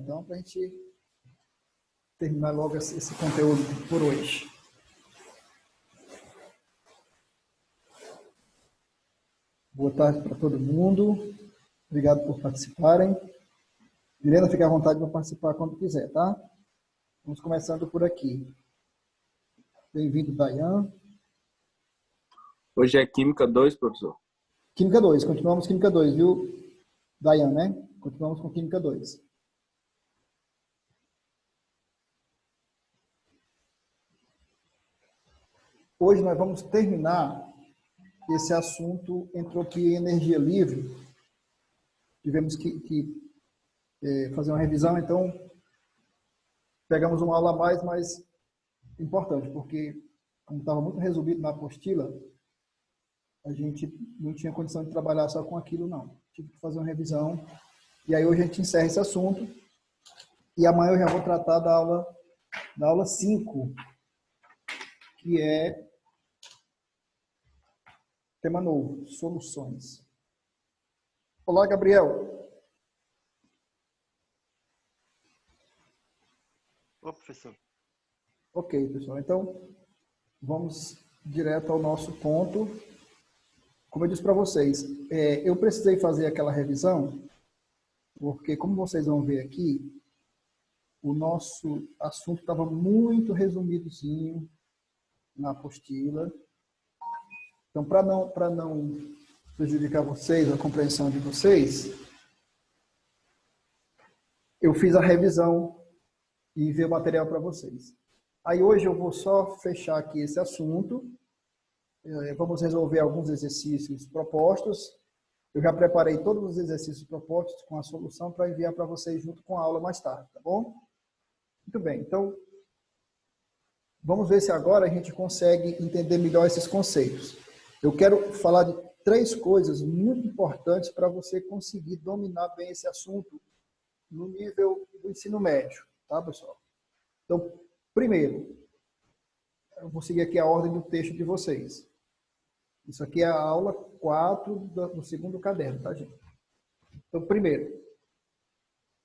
então, para a gente terminar logo esse conteúdo por hoje. Boa tarde para todo mundo. Obrigado por participarem. Helena, fique à vontade para participar quando quiser, tá? Vamos começando por aqui. Bem-vindo, Dayan. Hoje é Química 2, professor. Química 2, continuamos Química 2, viu, Dayan, né? Continuamos com Química 2. Hoje nós vamos terminar esse assunto entropia e energia livre. Tivemos que fazer uma revisão, então pegamos uma aula a mais, mas importante, porque como estava muito resumido na apostila, a gente não tinha condição de trabalhar só com aquilo, não. Tive que fazer uma revisão. E aí hoje a gente encerra esse assunto. E amanhã eu já vou tratar da aula 5, que é tema novo, soluções. Olá, Gabriel. Ô, professor. Ok, pessoal. Então, vamos direto ao nosso ponto. Como eu disse para vocês, eu precisei fazer aquela revisão, porque, como vocês vão ver aqui, o nosso assunto estava muito resumidozinho na apostila. Então, para não prejudicar vocês, a compreensão de vocês, eu fiz a revisão e enviei o material para vocês. Aí hoje eu vou só fechar aqui esse assunto. Vamos resolver alguns exercícios propostos. Eu já preparei todos os exercícios propostos com a solução para enviar para vocês junto com a aula mais tarde, tá bom? Muito bem, então vamos ver se agora a gente consegue entender melhor esses conceitos. Eu quero falar de 3 coisas muito importantes para você conseguir dominar bem esse assunto no nível do ensino médio, tá, pessoal? Então, primeiro, eu vou seguir aqui a ordem do texto de vocês. Isso aqui é a aula 4 do segundo caderno, tá, gente? Então, primeiro,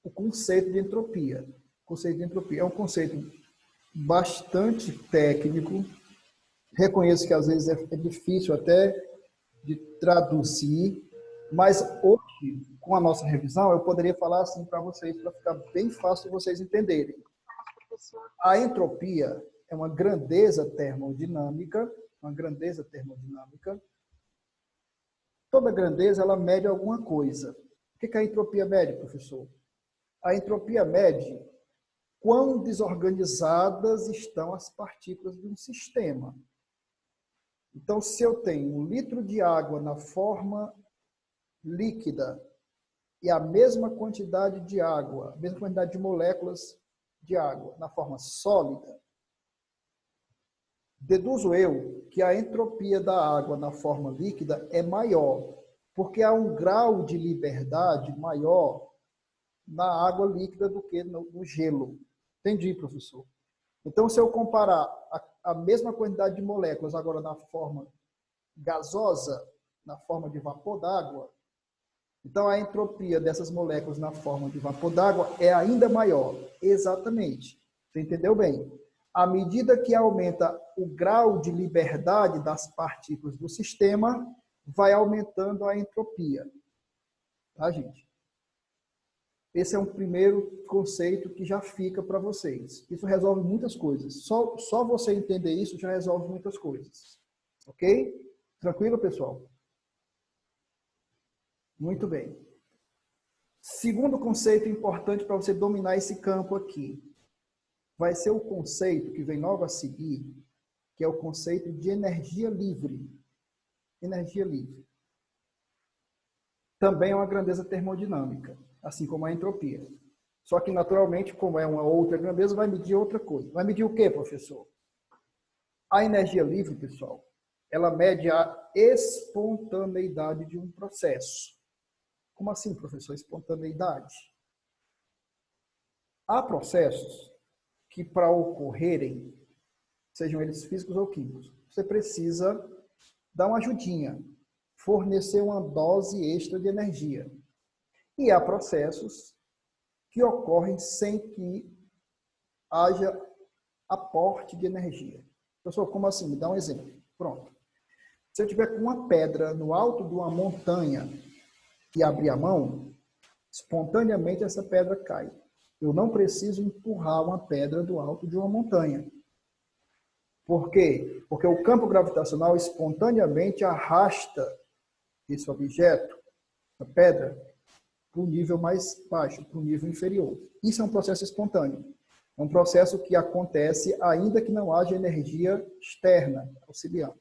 o conceito de entropia. O conceito de entropia é um conceito bastante técnico. Reconheço que às vezes é difícil até de traduzir, mas hoje, com a nossa revisão, eu poderia falar assim para vocês, para ficar bem fácil de vocês entenderem. A entropia é uma grandeza termodinâmica. Toda grandeza, ela mede alguma coisa. O que a entropia mede, professor? A entropia mede quão desorganizadas estão as partículas de um sistema. Então, se eu tenho 1 litro de água na forma líquida e a mesma quantidade de água, a mesma quantidade de moléculas de água na forma sólida, deduzo eu que a entropia da água na forma líquida é maior, porque há um grau de liberdade maior na água líquida do que no gelo. Entendi, professor? Então, se eu comparar a mesma quantidade de moléculas agora na forma gasosa, na forma de vapor d'água, então a entropia dessas moléculas na forma de vapor d'água é ainda maior. Exatamente. Você entendeu bem? À medida que aumenta o grau de liberdade das partículas do sistema, vai aumentando a entropia. Tá, gente? Esse é um primeiro conceito que já fica para vocês. Isso resolve muitas coisas. Só você entender isso já resolve muitas coisas. Ok? Tranquilo, pessoal? Muito bem. Segundo conceito importante para você dominar esse campo aqui, vai ser o conceito que vem logo a seguir, que é o conceito de energia livre. Energia livre. Também é uma grandeza termodinâmica, assim como a entropia. Só que, naturalmente, como é uma outra grandeza, vai medir outra coisa. Vai medir o quê, professor? A energia livre, pessoal, ela mede a espontaneidade de um processo. Como assim, professor, espontaneidade? Há processos que, para ocorrerem, sejam eles físicos ou químicos, você precisa dar uma ajudinha, fornecer uma dose extra de energia. E há processos que ocorrem sem que haja aporte de energia. Professor, como assim? Me dá um exemplo. Pronto. Se eu tiver com uma pedra no alto de uma montanha e abrir a mão, espontaneamente essa pedra cai. Eu não preciso empurrar uma pedra do alto de uma montanha. Por quê? Porque o campo gravitacional espontaneamente arrasta esse objeto, a pedra, para o nível mais baixo, para o nível inferior. Isso é um processo espontâneo. É um processo que acontece ainda que não haja energia externa auxiliando.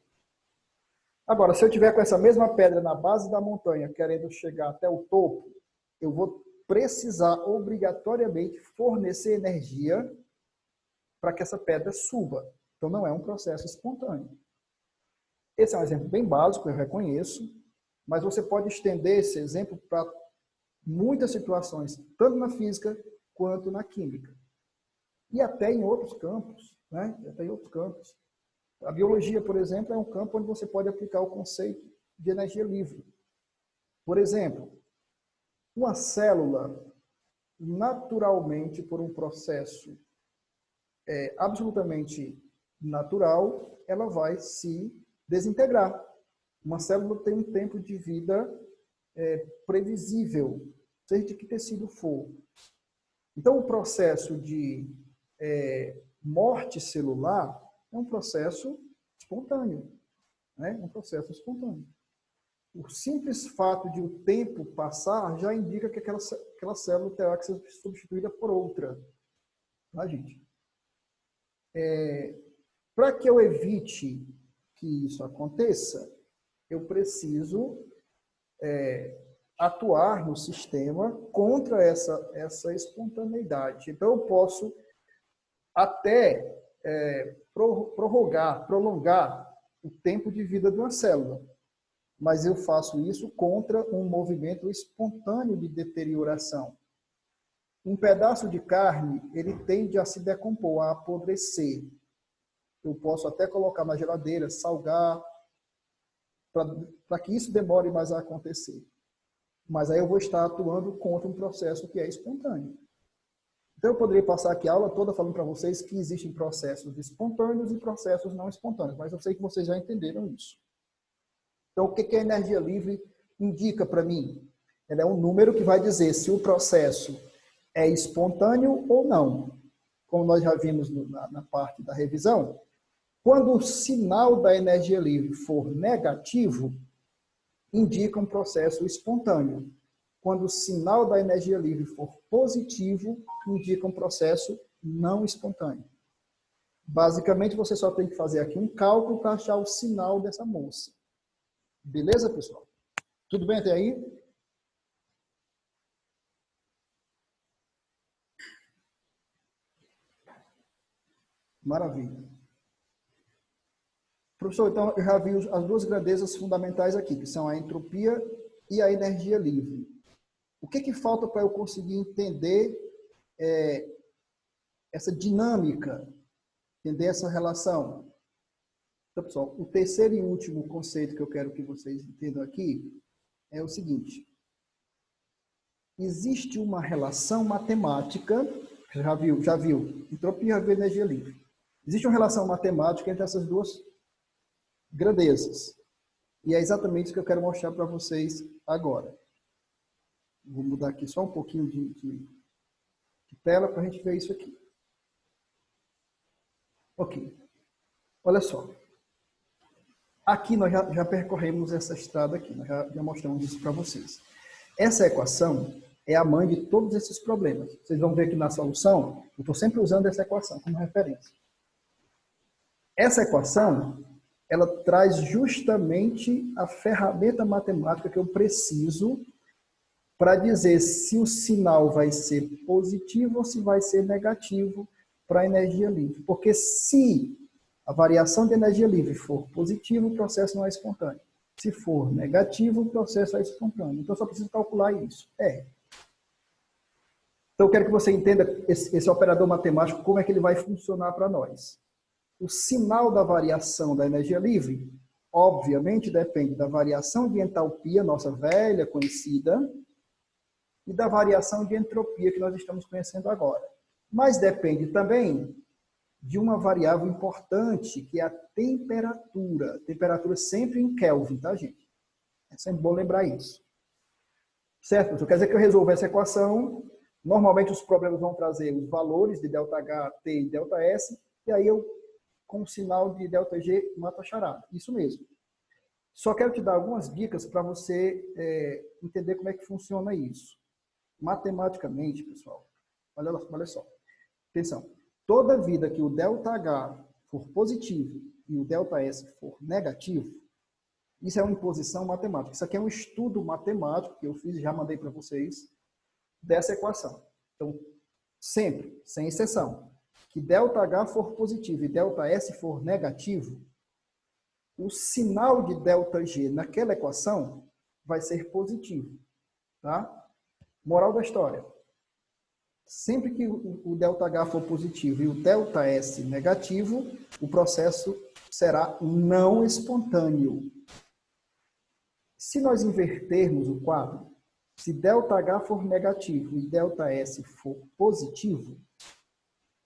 Agora, se eu tiver com essa mesma pedra na base da montanha, querendo chegar até o topo, eu vou precisar obrigatoriamente fornecer energia para que essa pedra suba. Então, não é um processo espontâneo. Esse é um exemplo bem básico, eu reconheço, mas você pode estender esse exemplo para muitas situações, tanto na física quanto na química. E até em outros campos, né? Até em outros campos. A biologia, por exemplo, é um campo onde você pode aplicar o conceito de energia livre. Por exemplo, uma célula, naturalmente, por um processo absolutamente natural, ela vai se desintegrar. Uma célula tem um tempo de vida previsível, seja de que tecido for. Então, o processo de morte celular é um processo espontâneo. Né? Um processo espontâneo. O simples fato de o tempo passar já indica que aquela célula terá que ser substituída por outra. Tá, gente? Para que eu evite que isso aconteça, eu preciso atuar no sistema contra essa espontaneidade. Então, eu posso até prolongar o tempo de vida de uma célula, mas eu faço isso contra um movimento espontâneo de deterioração. Um pedaço de carne, ele tende a se decompor, a apodrecer. Eu posso até colocar na geladeira, salgar, para que isso demore mais a acontecer. Mas aí eu vou estar atuando contra um processo que é espontâneo. Então, eu poderia passar aqui a aula toda falando para vocês que existem processos espontâneos e processos não espontâneos, mas eu sei que vocês já entenderam isso. Então, o que a energia livre indica para mim? Ela é um número que vai dizer se o processo é espontâneo ou não. Como nós já vimos na parte da revisão, quando o sinal da energia livre for negativo, indica um processo espontâneo. Quando o sinal da energia livre for positivo, indica um processo não espontâneo. Basicamente, você só tem que fazer aqui um cálculo para achar o sinal dessa moça. Beleza, pessoal? Tudo bem até aí? Maravilha. Professor, então eu já vi as duas grandezas fundamentais aqui, que são a entropia e a energia livre. O que falta para eu conseguir entender essa dinâmica, entender essa relação? Então, pessoal, o terceiro e último conceito que eu quero que vocês entendam aqui é o seguinte. Existe uma relação matemática, já viu, entropia e energia livre. Existe uma relação matemática entre essas duas grandezas. E é exatamente isso que eu quero mostrar para vocês agora. Vou mudar aqui só um pouquinho de tela para a gente ver isso aqui. Ok. Olha só. Aqui nós já percorremos essa estrada aqui. Nós já mostramos isso para vocês. Essa equação é a mãe de todos esses problemas. Vocês vão ver que na solução, eu estou sempre usando essa equação como referência. Essa equação, ela traz justamente a ferramenta matemática que eu preciso para dizer se o sinal vai ser positivo ou se vai ser negativo para a energia livre. Porque se a variação de energia livre for positiva, o processo não é espontâneo. Se for negativo, o processo é espontâneo. Então, eu só preciso calcular isso. Então, eu quero que você entenda esse operador matemático, como é que ele vai funcionar para nós. O sinal da variação da energia livre, obviamente, depende da variação de entalpia, nossa velha conhecida, e da variação de entropia que nós estamos conhecendo agora. Mas depende também de uma variável importante, que é a temperatura. Temperatura sempre em Kelvin, tá, gente? É sempre bom lembrar isso. Certo? Isso quer dizer que eu resolvo essa equação. Normalmente os problemas vão trazer os valores de ΔH, T e ΔS, e aí eu, com o sinal de ΔG, mato a charada. Isso mesmo. Só quero te dar algumas dicas para você entender como é que funciona isso. Matematicamente, pessoal, olha só. Atenção. Toda vida que o ΔH for positivo e o ΔS for negativo, isso é uma imposição matemática. Isso aqui é um estudo matemático que eu fiz e já mandei para vocês dessa equação. Então, sempre, sem exceção, que ΔH for positivo e ΔS for negativo, o sinal de ΔG naquela equação vai ser positivo. Tá? Moral da história. Sempre que o ΔH for positivo e o ΔS negativo, o processo será não espontâneo. Se nós invertermos o quadro, se ΔH for negativo e ΔS for positivo,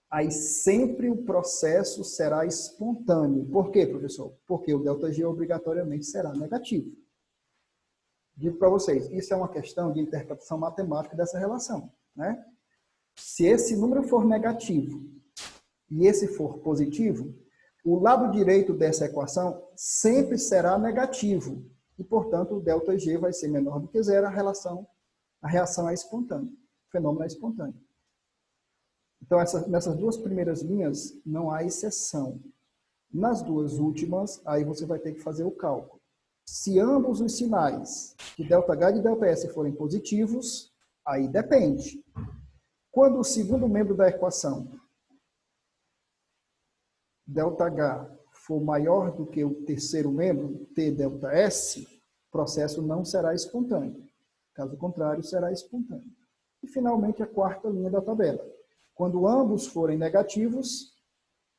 aí sempre o processo será espontâneo. Por quê, professor? Porque o ΔG obrigatoriamente será negativo. Digo para vocês, isso é uma questão de interpretação matemática dessa relação, né? Se esse número for negativo e esse for positivo, o lado direito dessa equação sempre será negativo. E, portanto, o ΔG vai ser menor do que zero, a reação é espontânea. O fenômeno é espontâneo. Então, nessas duas primeiras linhas, não há exceção. Nas duas últimas, aí você vai ter que fazer o cálculo. Se ambos os sinais de ΔH e de ΔS forem positivos, aí depende. Quando o segundo membro da equação, ΔH, for maior do que o terceiro membro, T∆S, o processo não será espontâneo. Caso contrário, será espontâneo. E, finalmente, a quarta linha da tabela. Quando ambos forem negativos,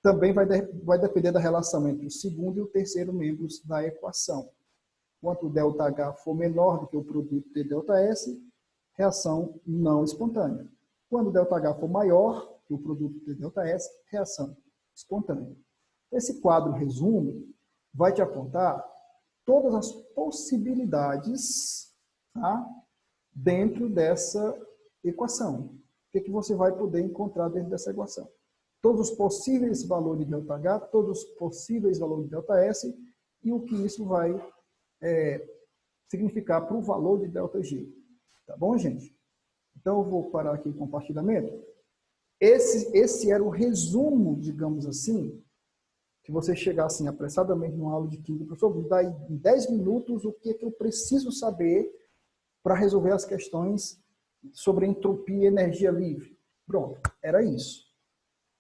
também vai depender da relação entre o segundo e o terceiro membros da equação. Quanto o ΔH for menor do que o produto T∆S, reação não espontânea. Quando o ΔH for maior que o produto T∆S, reação espontânea. Esse quadro resumo vai te apontar todas as possibilidades, tá, dentro dessa equação. O que você vai poder encontrar dentro dessa equação? Todos os possíveis valores de ΔH, todos os possíveis valores de ΔS e o que isso vai significar para o valor de ΔG. Tá bom, gente? Então, eu vou parar aqui o compartilhamento. Esse era o resumo, digamos assim, que você chegar assim, apressadamente numa aula de química, professor, vou dar em 10 minutos o que é que eu preciso saber para resolver as questões sobre entropia e energia livre. Pronto, era isso.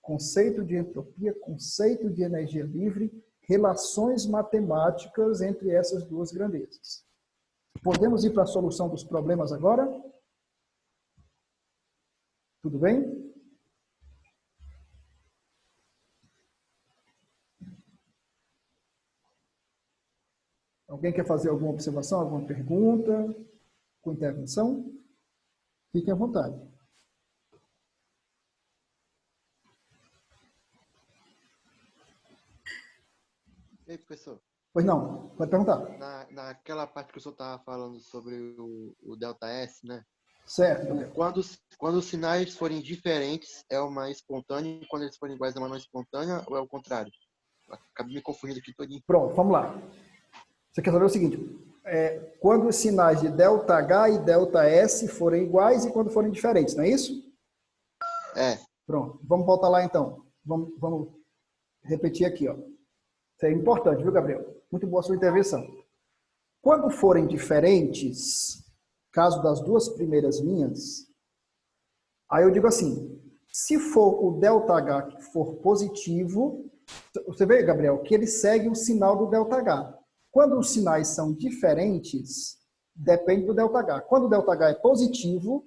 Conceito de entropia, conceito de energia livre, relações matemáticas entre essas duas grandezas. Podemos ir para a solução dos problemas agora? Tudo bem? Alguém quer fazer alguma observação, alguma pergunta, com intervenção? Fiquem à vontade. E aí, professor? Pois não, pode perguntar. Naquela parte que o senhor estava falando sobre o ΔS, né? Certo. Quando os sinais forem diferentes, é uma espontânea, e quando eles forem iguais, é uma não espontânea, ou é o contrário? Acabei me confundindo aqui todinho. Pronto, vamos lá. Você quer saber o seguinte, quando os sinais de ΔH e ΔS forem iguais e quando forem diferentes, não é isso? É. Pronto, vamos voltar lá então. Vamos repetir aqui, ó. Isso é importante, viu, Gabriel? Muito boa a sua intervenção. Quando forem diferentes, caso das duas primeiras linhas, aí eu digo assim, se for o ΔH que for positivo, você vê, Gabriel, que ele segue o sinal do ΔH. Quando os sinais são diferentes, depende do ΔH. Quando o ΔH é positivo,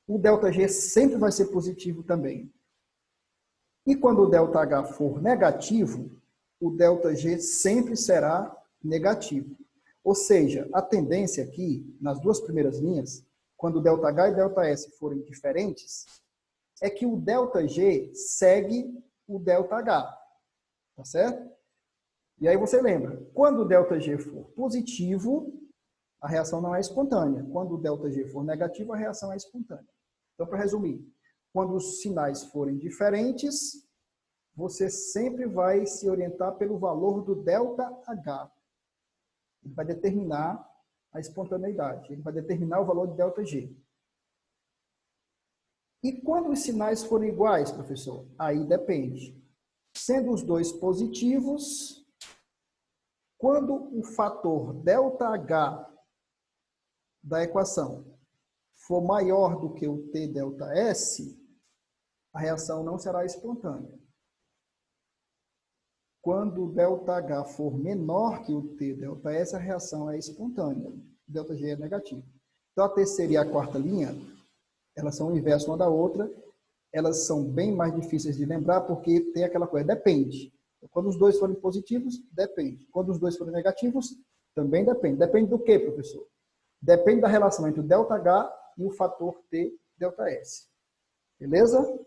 o ΔG sempre vai ser positivo também. E quando o ΔH for negativo, o ΔG sempre será negativo. Ou seja, a tendência aqui, nas duas primeiras linhas, quando ΔH e ΔS forem diferentes, é que o ΔG segue o ΔH. Tá certo? E aí você lembra, quando o ΔG for positivo, a reação não é espontânea. Quando o ΔG for negativo, a reação é espontânea. Então, para resumir, quando os sinais forem diferentes, você sempre vai se orientar pelo valor do ΔH. Ele vai determinar a espontaneidade. Ele vai determinar o valor de ΔG. E quando os sinais forem iguais, professor? Aí depende. Sendo os dois positivos, quando o fator ΔH da equação for maior do que o T ΔS, a reação não será espontânea. Quando o ΔH for menor que o T ΔS, a reação é espontânea. O ΔG é negativo. Então, a terceira e a quarta linha, elas são o inverso uma da outra. Elas são bem mais difíceis de lembrar porque tem aquela coisa, depende. Quando os dois forem positivos, depende. Quando os dois forem negativos, também depende. Depende do quê, professor? Depende da relação entre o ΔH e o fator T ΔS. Beleza?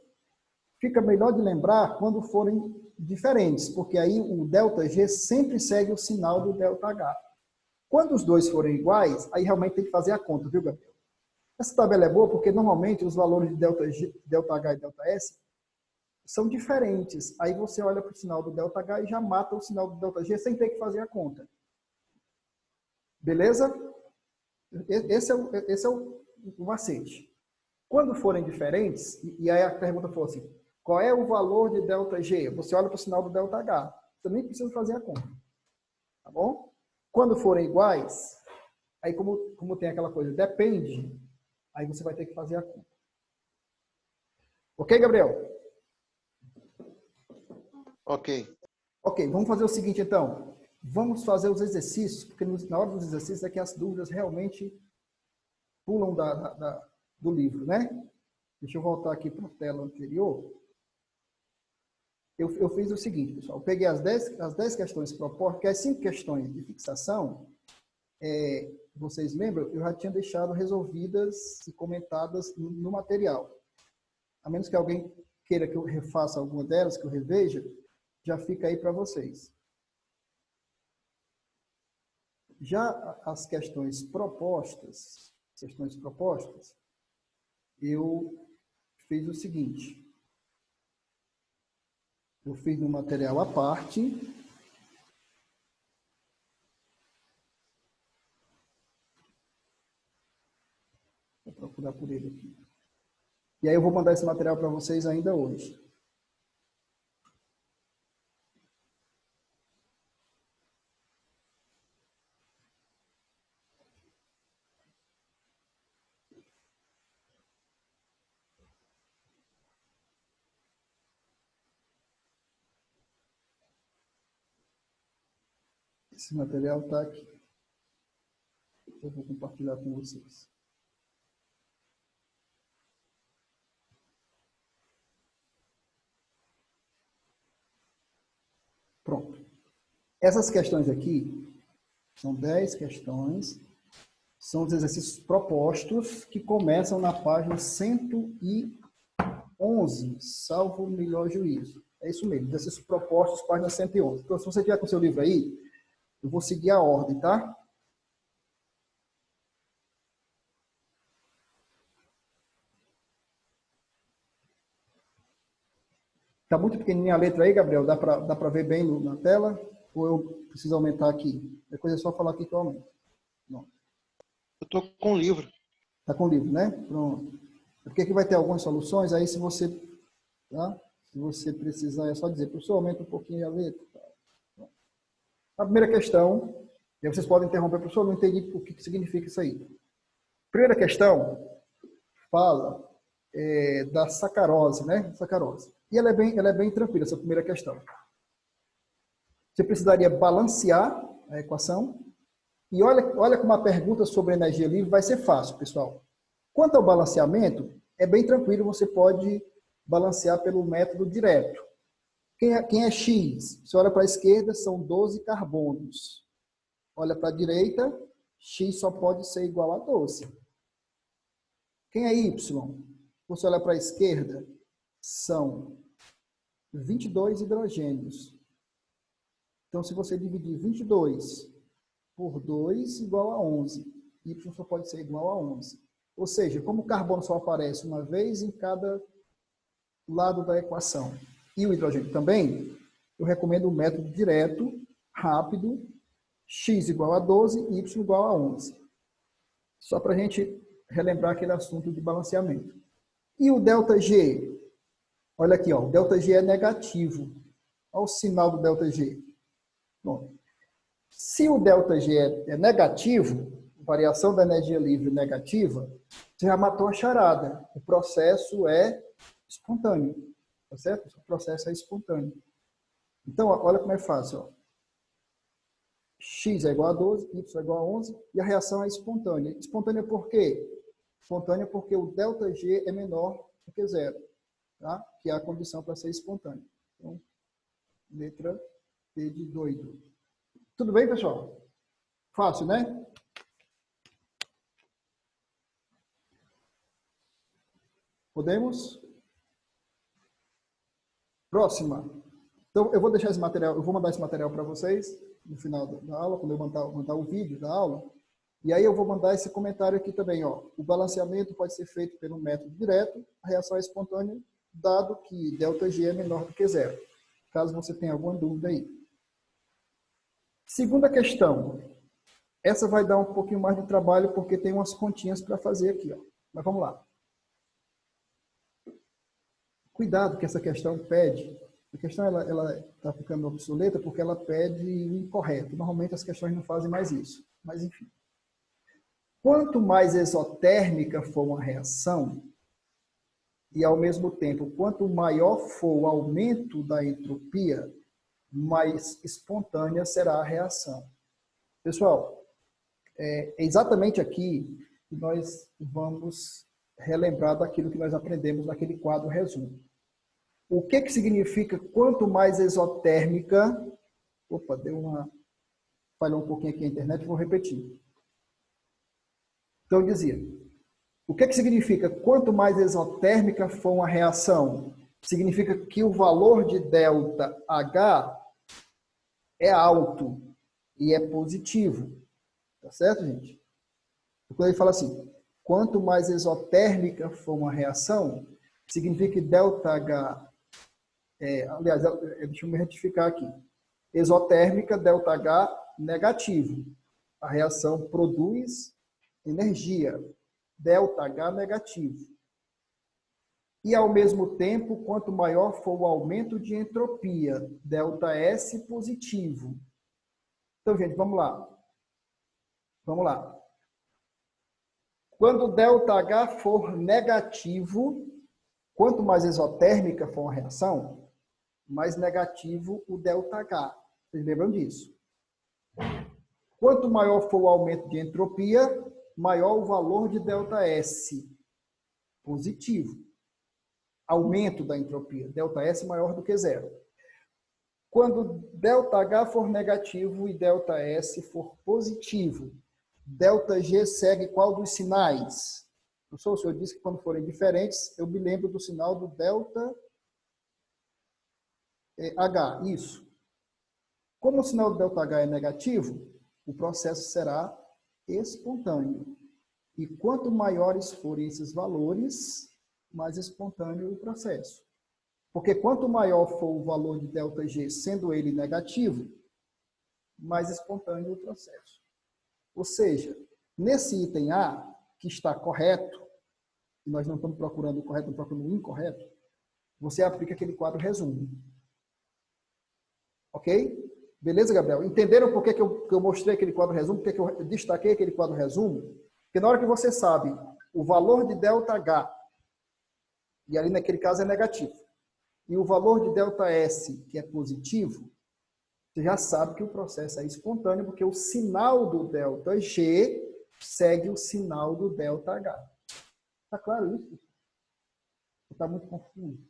Fica melhor de lembrar quando forem diferentes, porque aí o ΔG sempre segue o sinal do ΔH. Quando os dois forem iguais, aí realmente tem que fazer a conta, viu, Gabriel? Essa tabela é boa porque normalmente os valores de ΔH e ΔS são diferentes. Aí você olha para o sinal do ΔH e já mata o sinal do ΔG sem ter que fazer a conta. Beleza? Esse é o macete. Quando forem diferentes, e aí a pergunta for assim, qual é o valor de ΔG? Você olha para o sinal do ΔH. Você nem precisa fazer a conta. Tá bom? Quando forem iguais, aí como tem aquela coisa, depende, aí você vai ter que fazer a conta. Ok, Gabriel? Ok. Ok, vamos fazer o seguinte então. Vamos fazer os exercícios, porque na hora dos exercícios é que as dúvidas realmente pulam do livro, né? Deixa eu voltar aqui para a tela anterior. Eu fiz o seguinte, pessoal. Eu peguei as 10 questões propostas, que as 5 questões de fixação, vocês lembram? Eu já tinha deixado resolvidas e comentadas no material. A menos que alguém queira que eu refaça alguma delas, que eu reveja, já fica aí para vocês. Já as questões propostas, eu fiz o seguinte. Eu fiz no material à parte. Vou procurar por ele aqui. E aí eu vou mandar esse material para vocês ainda hoje. Esse material está aqui. Eu vou compartilhar com vocês. Pronto. Essas questões aqui são 10 questões. São os exercícios propostos que começam na página 111, salvo o melhor juízo. É isso mesmo, exercícios propostos, página 111. Então, se você tiver com o seu livro aí, eu vou seguir a ordem, tá? Tá muito pequenininha a letra aí, Gabriel? Dá para ver bem na tela? Ou eu preciso aumentar aqui? Depois é só falar aqui que eu aumento. Não. Eu estou com o livro. Tá com o livro, né? Pronto. É porque aqui vai ter algumas soluções, aí se você, tá? Se você precisar, é só dizer, professor, aumenta um pouquinho a letra. Tá? A primeira questão, e aí vocês podem interromper, professor, não entendi o que significa isso aí. Primeira questão fala da sacarose, né? Sacarose. E ela é bem tranquila, essa primeira questão. Você precisaria balancear a equação. E olha como a pergunta sobre energia livre vai ser fácil, pessoal. Quanto ao balanceamento, é bem tranquilo, você pode balancear pelo método direto. Quem é X? Você olha para a esquerda, são 12 carbonos. Olha para a direita, X só pode ser igual a 12. Quem é Y? Você olha para a esquerda, são 22 hidrogênios. Então, se você dividir 22 por 2, igual a 11. Y só pode ser igual a 11. Ou seja, como o carbono só aparece uma vez em cada lado da equação, e o hidrogênio também, eu recomendo o método direto, rápido, x igual a 12, y igual a 11. Só para a gente relembrar aquele assunto de balanceamento. E o ΔG? Olha aqui, ó, o ΔG é negativo. Olha o sinal do ΔG. Bom, se o ΔG é negativo, variação da energia livre negativa, você já matou a charada. O processo é espontâneo. Tá certo? O processo é espontâneo. Então, olha como é fácil. Ó. X é igual a 12, Y é igual a 11, e a reação é espontânea. Espontânea por quê? Espontânea porque o ΔG é menor do que zero, tá? Que é a condição para ser espontânea. Então, letra T de doido. Tudo bem, pessoal? Fácil, né? Podemos? Próxima. Então, eu vou deixar esse material, eu vou mandar esse material para vocês no final da aula, quando eu mandar o vídeo da aula. E aí eu vou mandar esse comentário aqui também, ó. O balanceamento pode ser feito pelo método direto, a reação é espontânea, dado que ΔG é menor do que zero. Caso você tenha alguma dúvida aí. Segunda questão. Essa vai dar um pouquinho mais de trabalho, porque tem umas continhas para fazer aqui, ó. Mas vamos lá. Cuidado que essa questão pede. A questão ela está ficando obsoleta porque ela pede o incorreto. Normalmente as questões não fazem mais isso. Mas enfim. Quanto mais exotérmica for uma reação, e ao mesmo tempo, quanto maior for o aumento da entropia, mais espontânea será a reação. Pessoal, é exatamente aqui que nós vamos relembrar daquilo que nós aprendemos naquele quadro resumo. O que significa quanto mais exotérmica... Opa, falhou um pouquinho aqui a internet, vou repetir. Então, eu dizia, o que significa quanto mais exotérmica for uma reação? Significa que o valor de ΔH é alto e é positivo. Tá certo, gente? Quando ele fala assim, quanto mais exotérmica for uma reação, significa que ΔH... aliás, deixa eu me retificar aqui. Exotérmica, ΔH negativo. A reação produz energia. ΔH negativo. E, ao mesmo tempo, quanto maior for o aumento de entropia, ΔS positivo. Então, gente, vamos lá. Vamos lá. Quando ΔH for negativo, quanto mais exotérmica for uma reação, mais negativo o ΔH. Vocês lembram disso? Quanto maior for o aumento de entropia, maior o valor de ΔS. Positivo. Aumento da entropia. ΔS maior do que zero. Quando ΔH for negativo e ΔS for positivo, ΔG segue qual dos sinais? Professor, o senhor disse que quando forem diferentes, eu me lembro do sinal do ΔH. Isso. Como o sinal do ΔH é negativo, o processo será espontâneo. E quanto maiores forem esses valores, mais espontâneo o processo. Porque quanto maior for o valor de ΔG, sendo ele negativo, mais espontâneo o processo. Ou seja, nesse item A, que está correto, e nós não estamos procurando o correto, estamos procurando o incorreto, você aplica aquele quadro resumo. Ok? Beleza, Gabriel? Entenderam por que eu mostrei aquele quadro resumo? Por que eu destaquei aquele quadro resumo? Porque na hora que você sabe o valor de ΔH, e ali naquele caso é negativo, e o valor de ΔS, que é positivo, você já sabe que o processo é espontâneo, porque o sinal do ΔG segue o sinal do ΔH. Está claro isso? Está muito confuso?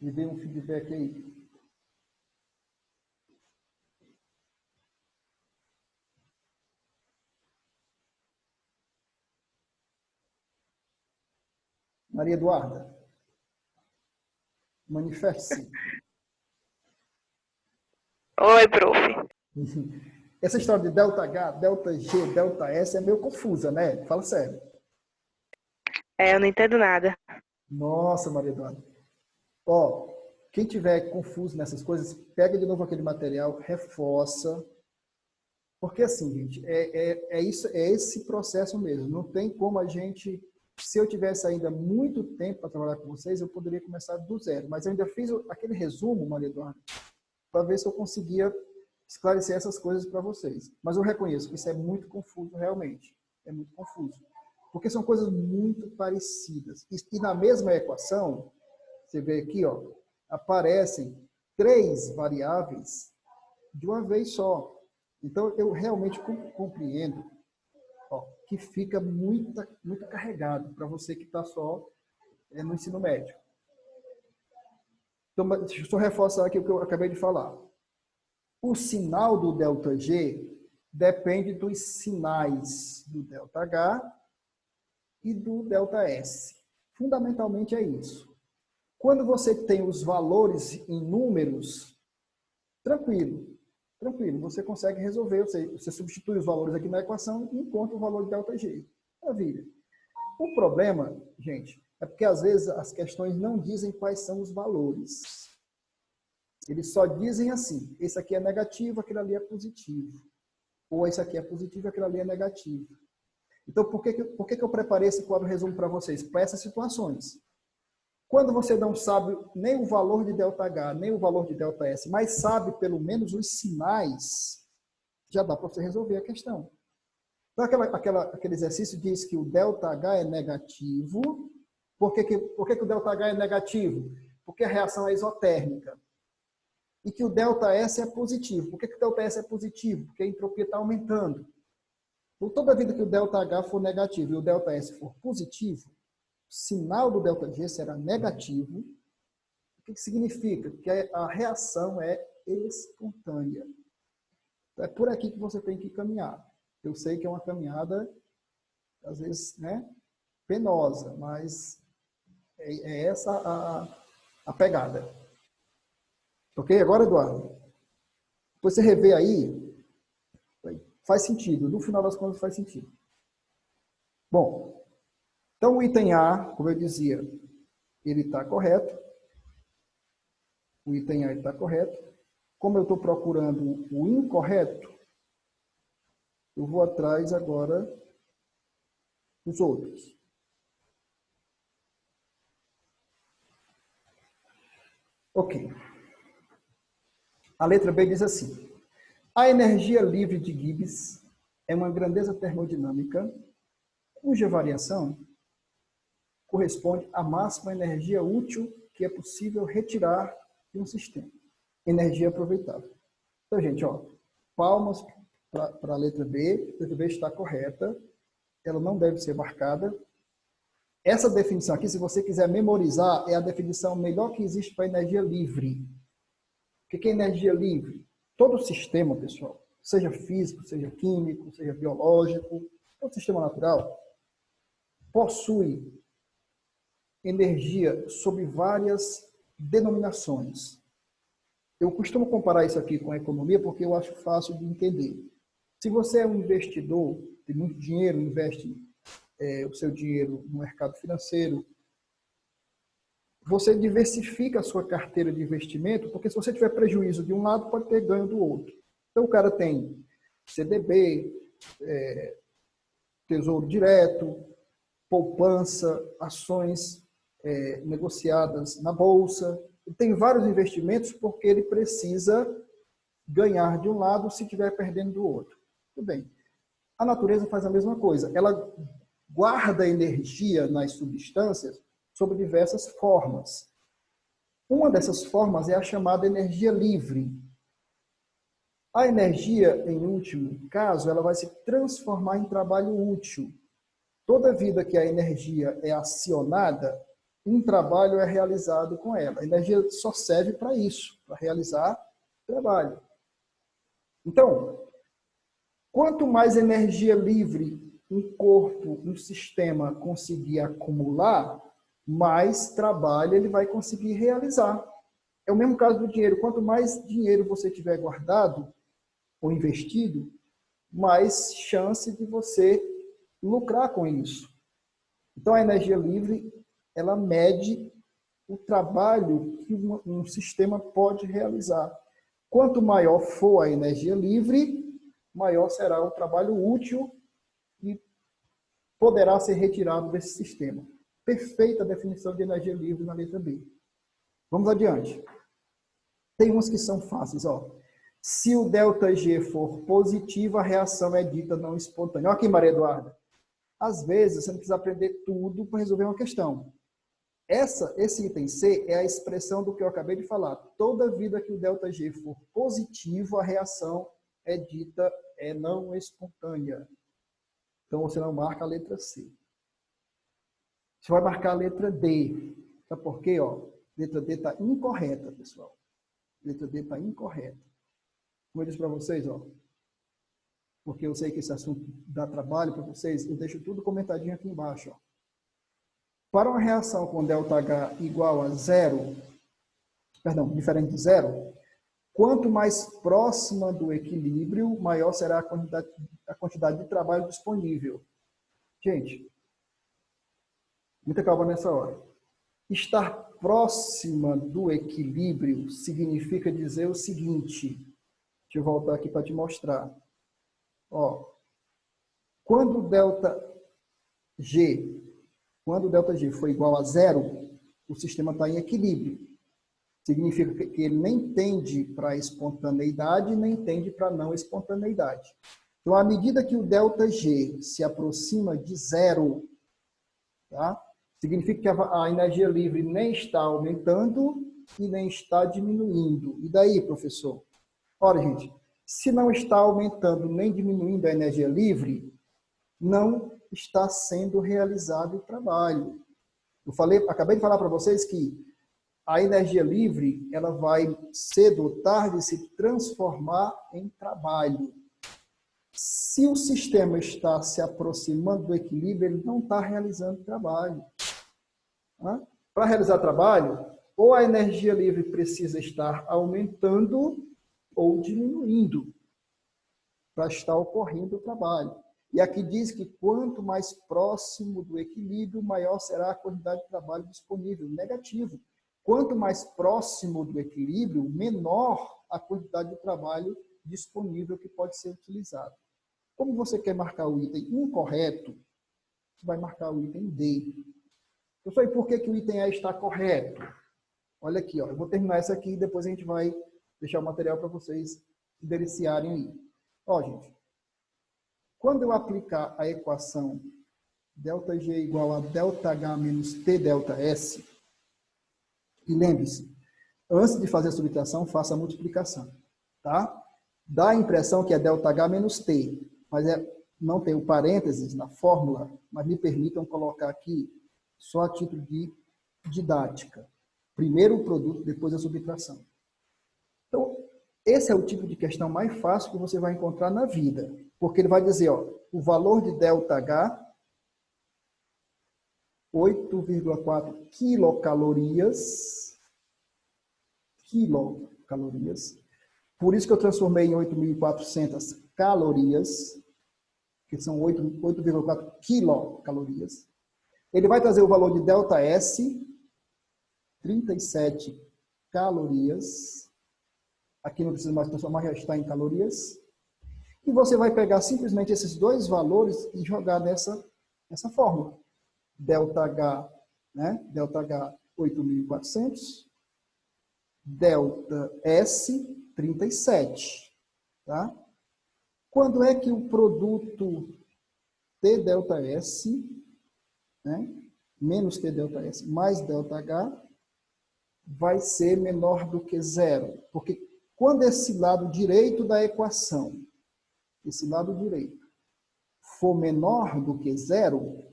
Me dê um feedback aí. Maria Eduarda, manifeste-se. Oi, prof. Essa história de delta H, delta G, delta S é meio confusa, né? Fala sério. Eu não entendo nada. Nossa, Maria Eduarda. Ó, quem tiver confuso nessas coisas, pega de novo aquele material, reforça. Porque assim, gente, é esse processo mesmo. Não tem como a gente... Se eu tivesse ainda muito tempo para trabalhar com vocês, eu poderia começar do zero. Mas eu ainda fiz aquele resumo, Maria Eduarda, para ver se eu conseguia esclarecer essas coisas para vocês. Mas eu reconheço que isso é muito confuso, realmente. É muito confuso. Porque são coisas muito parecidas. E na mesma equação, você vê aqui, ó, aparecem 3 variáveis de uma vez só. Então, eu realmente compreendo, ó, que fica muito carregado para você que está só no ensino médio. Então, deixa eu só reforçar aqui o que eu acabei de falar. O sinal do ΔG depende dos sinais do ΔH e do ΔS. Fundamentalmente é isso. Quando você tem os valores em números, tranquilo, você consegue resolver. Você substitui os valores aqui na equação e encontra o valor de ΔG. Maravilha. O problema, gente, é porque às vezes as questões não dizem quais são os valores. Eles só dizem assim, esse aqui é negativo, aquele ali é positivo. Ou esse aqui é positivo, aquele ali é negativo. Então, por que eu preparei esse quadro resumo para vocês? Para essas situações. Quando você não sabe nem o valor de ΔH, nem o valor de ΔS, mas sabe pelo menos os sinais, já dá para você resolver a questão. Então, aquele exercício diz que o ΔH é negativo. Por que o ΔH é negativo? Porque a reação é isotérmica. E que o ΔS é positivo. Por que o ΔS é positivo? Porque a entropia está aumentando. Então, toda vida que o ΔH for negativo e o ΔS for positivo, o sinal do ΔG será negativo. O que significa? Que a reação é espontânea. Então, é por aqui que você tem que caminhar. Eu sei que é uma caminhada, às vezes, né, penosa, mas é essa a pegada. Ok? Agora, Eduardo, depois você rever aí, faz sentido. No final das contas, faz sentido. Bom, então o item A, como eu dizia, ele está correto. O item A está correto. Como eu estou procurando o incorreto, eu vou atrás agora dos outros. Ok. A letra B diz assim: a energia livre de Gibbs é uma grandeza termodinâmica cuja variação corresponde à máxima energia útil que é possível retirar de um sistema. Energia aproveitável. Então, gente, ó, palmas para a letra B. A letra B está correta. Ela não deve ser marcada. Essa definição aqui, se você quiser memorizar, é a definição melhor que existe para energia livre. O que é energia livre? Todo sistema, pessoal, seja físico, seja químico, seja biológico, todo sistema natural, possui energia sob várias denominações. Eu costumo comparar isso aqui com a economia porque eu acho fácil de entender. Se você é um investidor, tem muito dinheiro, investe o seu dinheiro no mercado financeiro, você diversifica a sua carteira de investimento, porque se você tiver prejuízo de um lado, pode ter ganho do outro. Então, o cara tem CDB, Tesouro Direto, poupança, ações negociadas na bolsa. Ele tem vários investimentos porque ele precisa ganhar de um lado se estiver perdendo do outro. Tudo bem. A natureza faz a mesma coisa. Ela guarda energia nas substâncias sob diversas formas. Uma dessas formas é a chamada energia livre. A energia, em último caso, ela vai se transformar em trabalho útil. Toda vida que a energia é acionada, um trabalho é realizado com ela. A energia só serve para isso, para realizar trabalho. Então, quanto mais energia livre um corpo, um sistema conseguir acumular, mais trabalho ele vai conseguir realizar. É o mesmo caso do dinheiro. Quanto mais dinheiro você tiver guardado ou investido, mais chance de você lucrar com isso. Então, a energia livre, ela mede o trabalho que um sistema pode realizar. Quanto maior for a energia livre, maior será o trabalho útil e poderá ser retirado desse sistema. Perfeita definição de energia livre na letra B. Vamos adiante. Tem uns que são fáceis, ó. Se o ΔG for positivo, a reação é dita não espontânea. Olha aqui, Maria Eduarda. Às vezes, você não precisa aprender tudo para resolver uma questão. Esse item C é a expressão do que eu acabei de falar. Toda vida que o ΔG for positivo, a reação é dita não espontânea. Então, você não marca a letra C. Você vai marcar a letra D. Sabe por quê? Ó, letra D está incorreta, pessoal. Letra D está incorreta. Como eu disse para vocês, ó, porque eu sei que esse assunto dá trabalho para vocês, eu deixo tudo comentadinho aqui embaixo. Ó. Para uma reação com ΔH igual a zero, diferente de zero, quanto mais próxima do equilíbrio, maior será a quantidade de trabalho disponível. Gente, muita calma nessa hora. Estar próxima do equilíbrio significa dizer o seguinte. Deixa eu voltar aqui para te mostrar. Ó, quando o ΔG for igual a zero, o sistema está em equilíbrio. Significa que ele nem tende para a espontaneidade, nem tende para a não espontaneidade. Então, à medida que o ΔG se aproxima de zero, tá? Significa que a energia livre nem está aumentando e nem está diminuindo. E daí, professor? Ora, gente, se não está aumentando nem diminuindo a energia livre, não está sendo realizado o trabalho. Acabei de falar para vocês que a energia livre, ela vai cedo ou tarde se transformar em trabalho. Se o sistema está se aproximando do equilíbrio, ele não está realizando trabalho. Para realizar trabalho, ou a energia livre precisa estar aumentando ou diminuindo para estar ocorrendo o trabalho. E aqui diz que quanto mais próximo do equilíbrio, maior será a quantidade de trabalho disponível. Negativo. Quanto mais próximo do equilíbrio, menor a quantidade de trabalho disponível que pode ser utilizado. Como você quer marcar o item incorreto, você vai marcar o item D. Eu sei por que o item A está correto. Olha aqui, ó, eu vou terminar essa aqui e depois a gente vai deixar o material para vocês deliciarem aí. Ó, gente, quando eu aplicar a equação ΔG igual a ΔH menos T ΔS, e lembre-se, antes de fazer a subtração, faça a multiplicação, tá? Dá a impressão que é ΔH menos T, mas não tem o parênteses na fórmula, mas me permitam colocar aqui só a título de didática. Primeiro o produto, depois a subtração. Então, esse é o tipo de questão mais fácil que você vai encontrar na vida. Porque ele vai dizer, ó, o valor de ΔH, 8,4 quilocalorias. Por isso que eu transformei em 8.400 calorias, que são 8,4 quilocalorias. Ele vai trazer o valor de ΔS, 37 calorias. Aqui não precisa mais transformar, já está em calorias. E você vai pegar simplesmente esses dois valores e jogar nessa fórmula. ΔH, né? ΔH 8.400, ΔS 37. Tá? Quando é que o produto TΔS, né? menos TΔS mais ΔH, vai ser menor do que zero? Porque quando esse lado direito da equação, esse lado direito, for menor do que zero,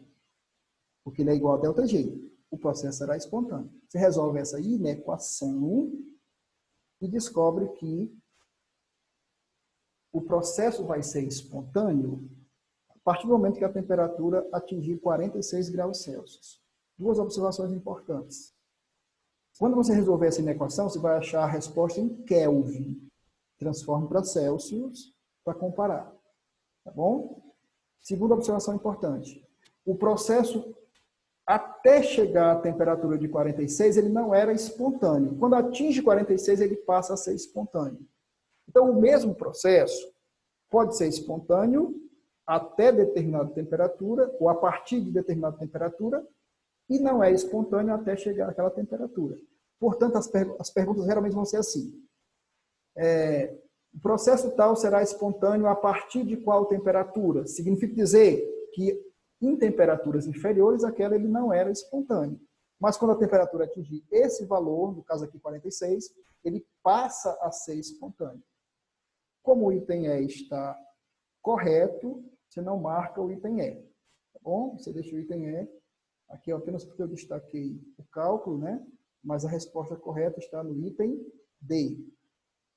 porque ele é igual a ΔG, o processo será espontâneo. Você resolve essa inequação e descobre que o processo vai ser espontâneo a partir do momento que a temperatura atingir 46 graus Celsius. duas observações importantes. Quando você resolver essa inequação, você vai achar a resposta em Kelvin. Transforme para Celsius para comparar. Tá bom? Segunda observação importante. O processo, até chegar à temperatura de 46, ele não era espontâneo. Quando atinge 46, ele passa a ser espontâneo. Então, o mesmo processo pode ser espontâneo até determinada temperatura, ou a partir de determinada temperatura, e não é espontâneo até chegar àquela temperatura. Portanto, as perguntas geralmente vão ser assim. O processo tal será espontâneo a partir de qual temperatura? Significa dizer que em temperaturas inferiores, aquela ele não era espontâneo. Mas quando a temperatura atingir esse valor, no caso aqui 46, ele passa a ser espontâneo. Como o item E está correto, você não marca o item E. Tá bom? Você deixa o item E. Aqui apenas porque eu destaquei o cálculo, né? Mas a resposta correta está no item D.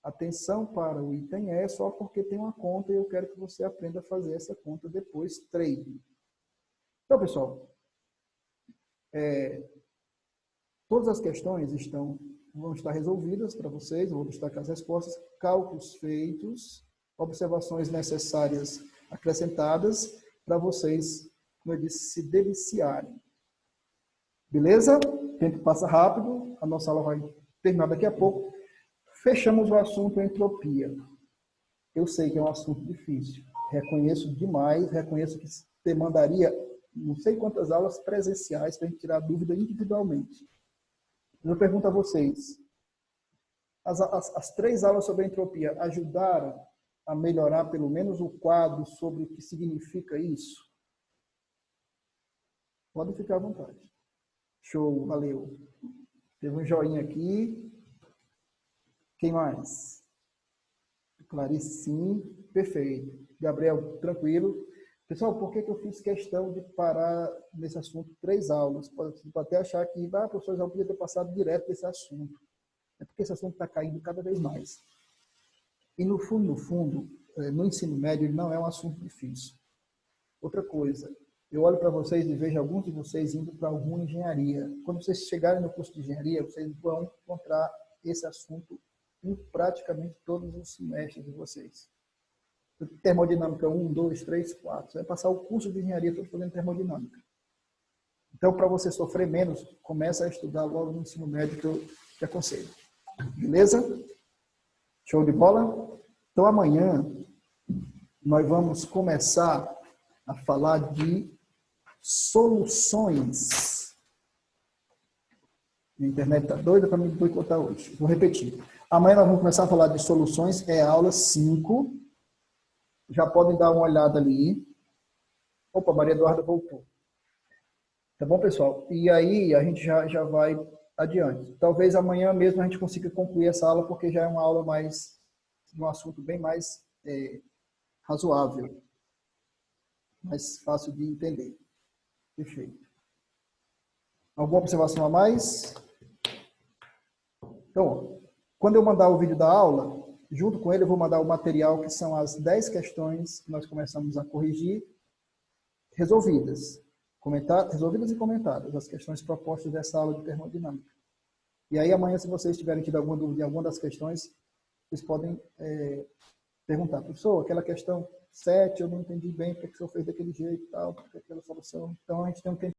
Atenção para o item E só porque tem uma conta e eu quero que você aprenda a fazer essa conta depois, trade. Então, pessoal, todas as questões vão estar resolvidas para vocês, eu vou destacar as respostas, cálculos feitos, observações necessárias acrescentadas para vocês, como eu disse, se deliciarem. Beleza? O tempo passa rápido, a nossa aula vai terminar daqui a pouco. Fechamos o assunto entropia. Eu sei que é um assunto difícil. Reconheço demais, reconheço que demandaria não sei quantas aulas presenciais para a gente tirar a dúvida individualmente. Eu pergunto a vocês, as 3 aulas sobre entropia ajudaram a melhorar pelo menos o quadro sobre o que significa isso? Pode ficar à vontade. Show, valeu. Teve um joinha aqui. Quem mais? Clarice, sim. Perfeito. Gabriel, tranquilo. Pessoal, por que eu fiz questão de parar nesse assunto 3 aulas? Pode até achar que, professor, já podia ter passado direto desse assunto. É porque esse assunto está caindo cada vez mais. E no fundo, no ensino médio, ele não é um assunto difícil. Outra coisa, eu olho para vocês e vejo alguns de vocês indo para alguma engenharia. Quando vocês chegarem no curso de engenharia, vocês vão encontrar esse assunto em praticamente todos os semestres de vocês. Termodinâmica 1, 2, 3, 4. Você vai passar o curso de engenharia todo fazendo termodinâmica. Então, para você sofrer menos, começa a estudar logo no ensino médio que eu te aconselho. Beleza? Show de bola? Então, amanhã, nós vamos começar a falar de soluções. A internet está doida para me boicotar hoje. Vou repetir. Amanhã nós vamos começar a falar de soluções, é a aula 5. Já podem dar uma olhada ali. Opa, Maria Eduarda voltou. Tá bom, pessoal? E aí a gente já vai adiante. Talvez amanhã mesmo a gente consiga concluir essa aula, porque já é uma aula de um assunto bem mais razoável. Mais fácil de entender. Perfeito. Alguma observação a mais? Então, quando eu mandar o vídeo da aula, junto com ele eu vou mandar o material, que são as 10 questões que nós começamos a corrigir, resolvidas. Resolvidas e comentadas, as questões propostas dessa aula de termodinâmica. E aí amanhã, se vocês tiverem tido alguma dúvida em alguma das questões, vocês podem perguntar, professor, aquela questão 7, eu não entendi bem porque o senhor fez daquele jeito e tal, porque aquela solução. Então, a gente tem um tempo